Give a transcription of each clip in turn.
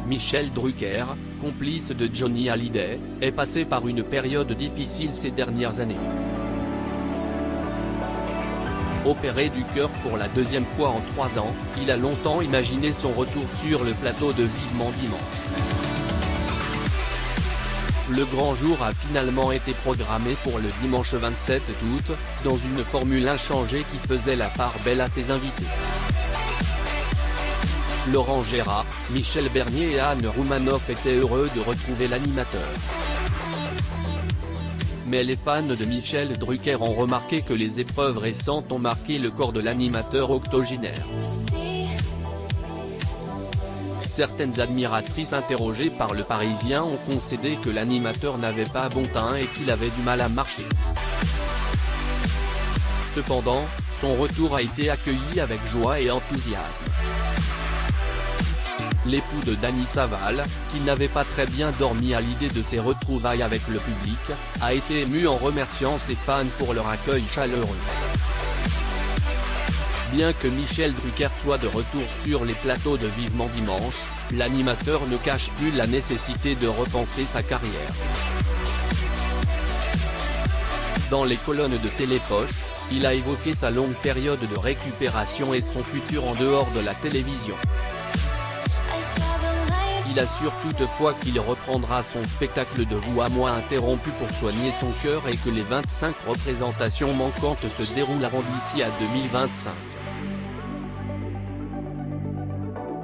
Michel Drucker, complice de Johnny Hallyday, est passé par une période difficile ces dernières années. Opéré du cœur pour la deuxième fois en 3 ans, il a longtemps imaginé son retour sur le plateau de Vivement Dimanche. Le grand jour a finalement été programmé pour le dimanche 27 août, dans une formule inchangée qui faisait la part belle à ses invités. Laurent Gérard, Michel Bernier et Anne Roumanoff étaient heureux de retrouver l'animateur. Mais les fans de Michel Drucker ont remarqué que les épreuves récentes ont marqué le corps de l'animateur octogénaire. Certaines admiratrices interrogées par Le Parisien ont concédé que l'animateur n'avait pas bon teint et qu'il avait du mal à marcher. Cependant, son retour a été accueilli avec joie et enthousiasme. L'époux de Dany Saval, qui n'avait pas très bien dormi à l'idée de ses retrouvailles avec le public, a été ému en remerciant ses fans pour leur accueil chaleureux. Bien que Michel Drucker soit de retour sur les plateaux de Vivement Dimanche, l'animateur ne cache plus la nécessité de repenser sa carrière. Dans les colonnes de Télépoche, il a évoqué sa longue période de récupération et son futur en dehors de la télévision. Il assure toutefois qu'il reprendra son spectacle de vous à moi interrompu pour soigner son cœur et que les 25 représentations manquantes se dérouleront d'ici à 2025.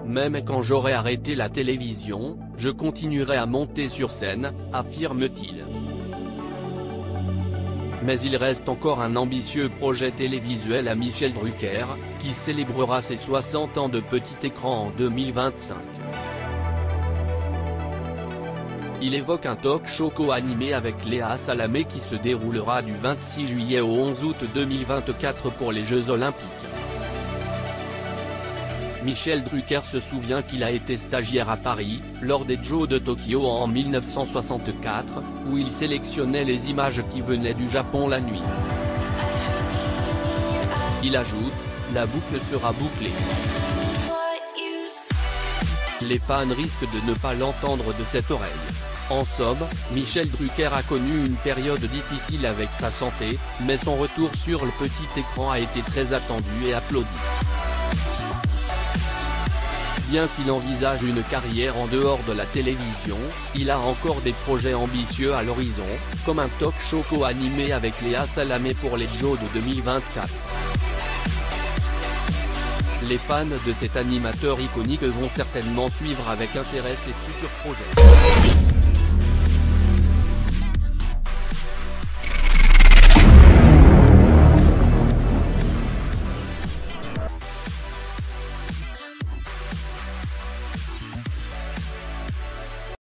Même quand j'aurai arrêté la télévision, je continuerai à monter sur scène, affirme-t-il. Mais il reste encore un ambitieux projet télévisuel à Michel Drucker, qui célébrera ses 60 ans de petit écran en 2025. Il évoque un talk-show co-animé avec Léa Salamé qui se déroulera du 26 juillet au 11 août 2024 pour les Jeux Olympiques. Michel Drucker se souvient qu'il a été stagiaire à Paris, lors des Jeux de Tokyo en 1964, où il sélectionnait les images qui venaient du Japon la nuit. Il ajoute, la boucle sera bouclée. Les fans risquent de ne pas l'entendre de cette oreille. En somme, Michel Drucker a connu une période difficile avec sa santé, mais son retour sur le petit écran a été très attendu et applaudi. Bien qu'il envisage une carrière en dehors de la télévision, il a encore des projets ambitieux à l'horizon, comme un talk-show co-animé avec Léa Salamé pour les Jeux de 2024. Les fans de cet animateur iconique vont certainement suivre avec intérêt ses futurs projets.